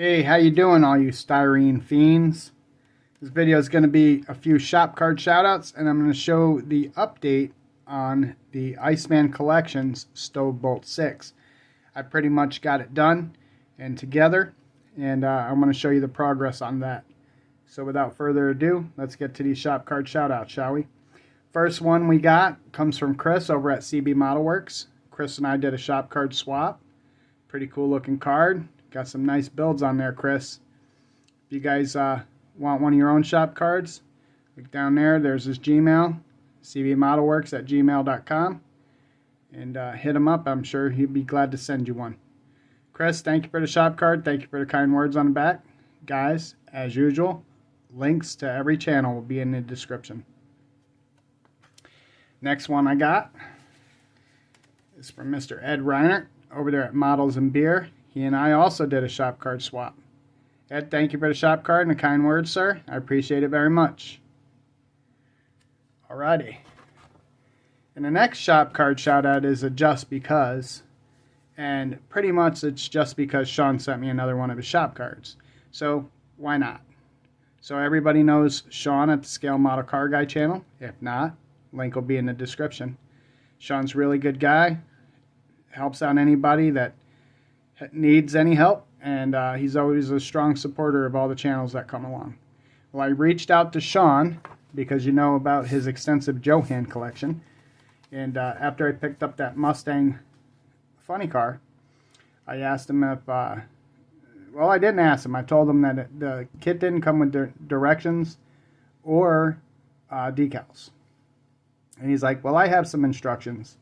Hey, how you doing, all you styrene fiends? This video is going to be a few shop card shoutouts, and I'm going to show the update on the Iceman Collections Stovebolt 6. I pretty much got it done and together, and I'm going to show you the progress on that. So without further ado, let's get to these shop card shoutouts, shall we? First one we got comes from Chris over at CB Model Works. Chris and I did a shop card swap. Pretty cool looking card. Got some nice builds on there, Chris. If you guys want one of your own shop cards, look down there. There's his Gmail, cbmodelworks@gmail.com, and hit him up. I'm sure he'd be glad to send you one. Chris, thank you for the shop card. Thank you for the kind words on the back. Guys, as usual, links to every channel will be in the description. Next one I got is from Mr. Ed Reiner over there at Models and Beer. He and I also did a shop card swap. Ed, thank you for the shop card and the kind words, sir. I appreciate it very much. Alrighty. And the next shop card shout out is a just because. And pretty much it's just because Sean sent me another one of his shop cards. So why not? So everybody knows Sean at the Scale Model Car Guy channel. If not, link will be in the description. Sean's a really good guy. Helps out anybody that needs any help, and he's always a strong supporter of all the channels that come along. Well, I reached out to Sean because you know about his extensive Johan collection, and after I picked up that Mustang funny car, I asked him if well, I didn't ask him. I told him that the kit didn't come with directions or decals, and he's like, well, I have some instructions,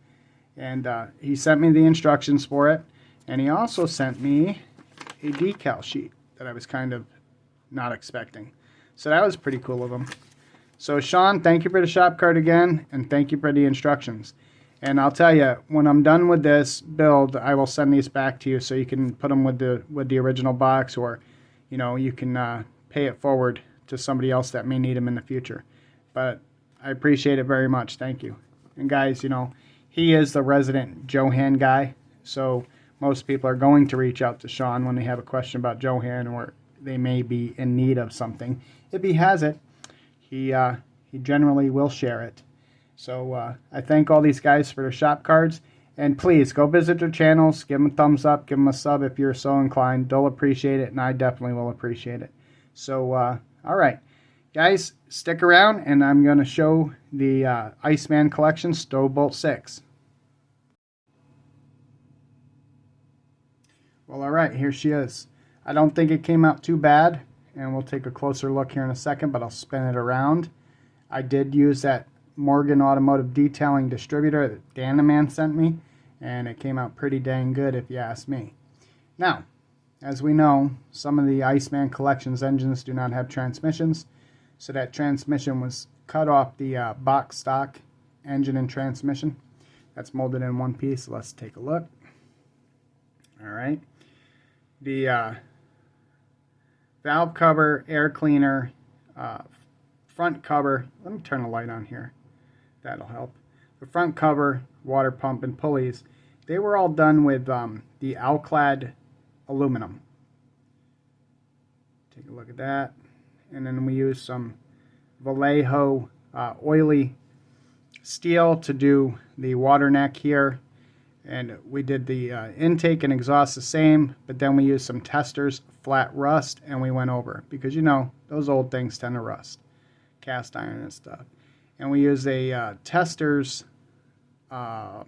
and he sent me the instructions for it. And he also sent me a decal sheet that I was kind of not expecting. So that was pretty cool of him. So Sean, thank you for the shop card again, and thank you for the instructions. And I'll tell you, when I'm done with this build, I will send these back to you so you can put them with the original box, or you know, you can pay it forward to somebody else that may need them in the future. But I appreciate it very much. Thank you. And guys, you know, he is the resident Johan guy, so most people are going to reach out to Sean when they have a question about Johan, or they may be in need of something. If he has it, he generally will share it. So I thank all these guys for their shop cards. And please go visit their channels. Give them a thumbs up. Give them a sub if you're so inclined. They'll appreciate it, and I definitely will appreciate it. So, all right. Guys, stick around, and I'm going to show the Iceman Collections Stovebolt 6. Well, alright, here she is. I don't think it came out too bad, and we'll take a closer look here in a second, but I'll spin it around. I did use that Morgan Automotive Detailing distributor that Danaman sent me, and it came out pretty dang good if you ask me. Now, as we know, some of the Iceman Collections engines do not have transmissions, so that transmission was cut off the box stock engine and transmission. That's molded in one piece, so let's take a look. Alright. The valve cover, air cleaner, front cover, let me turn the light on here, that'll help. The front cover, water pump, and pulleys, they were all done with the Alclad aluminum. Take a look at that. And then we used some Vallejo oily steel to do the water neck here. And we did the intake and exhaust the same, but then we used some testers, flat rust, and we went over. Because, you know, those old things tend to rust. Cast iron and stuff. And we used a testers, is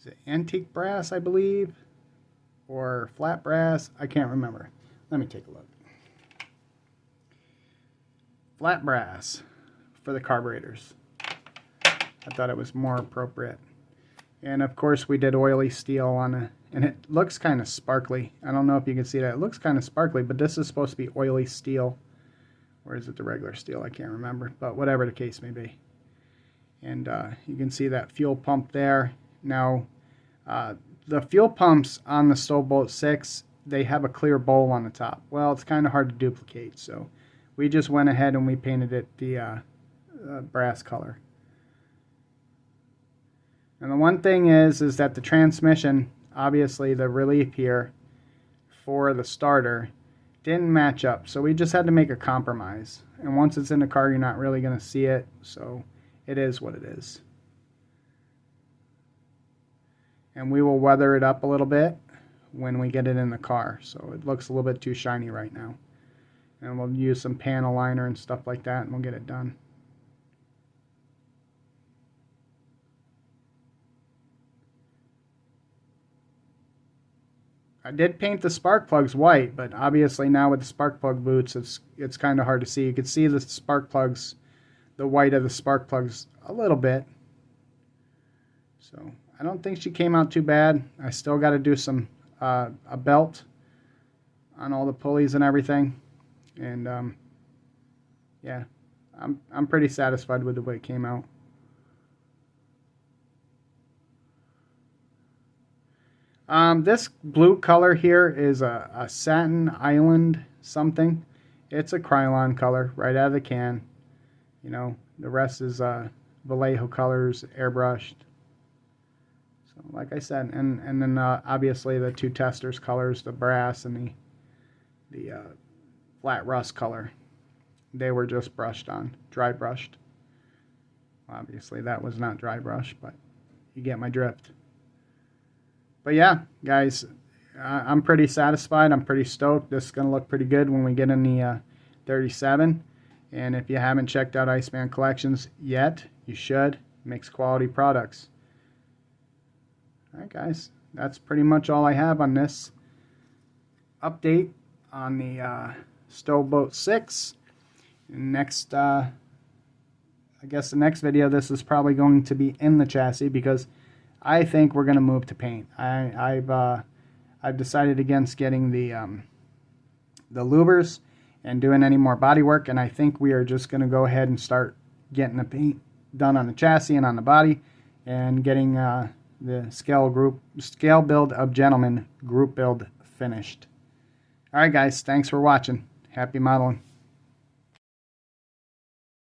it antique brass, I believe? Or flat brass? I can't remember. Let me take a look. Flat brass for the carburetors. I thought it was more appropriate. And of course we did oily steel on it, and it looks kind of sparkly. I don't know if you can see that. It looks kind of sparkly, but this is supposed to be oily steel. Or is it the regular steel? I can't remember, but whatever the case may be. And you can see that fuel pump there. Now, the fuel pumps on the Stovebolt 6, they have a clear bowl on the top. Well, it's kind of hard to duplicate, so we just went ahead and we painted it the brass color. And the one thing is that the transmission, obviously the relief here for the starter didn't match up, so we just had to make a compromise. And once it's in the car, you're not really going to see it, so it is what it is. And we will weather it up a little bit when we get it in the car, so it looks a little bit too shiny right now. And we'll use some panel liner and stuff like that, and we'll get it done. I did paint the spark plugs white, but obviously now with the spark plug boots, it's kind of hard to see. You can see the spark plugs, the white of the spark plugs a little bit. So I don't think she came out too bad. I still got to do some a belt on all the pulleys and everything, and yeah, I'm pretty satisfied with the way it came out. This blue color here is a Satin Island something. It's a Krylon color right out of the can. You know, the rest is Vallejo colors, airbrushed. So like I said, and then obviously the two testers colors, the brass and the flat rust color. They were just brushed on, dry brushed. Obviously that was not dry brush, but you get my drift. But yeah, guys, I'm pretty satisfied. I'm pretty stoked. This is going to look pretty good when we get in the 37. And if you haven't checked out Iceman Collections yet, you should. Makes quality products. Alright, guys, that's pretty much all I have on this update on the Stovebolt 6. Next, I guess the next video, this is probably going to be in the chassis because I think we're going to move to paint. I've decided against getting the louvers and doing any more body work, and I think we are just going to go ahead and start getting the paint done on the chassis and on the body, and getting the scale build of Gentleman group build finished. All right, guys, thanks for watching. Happy modeling.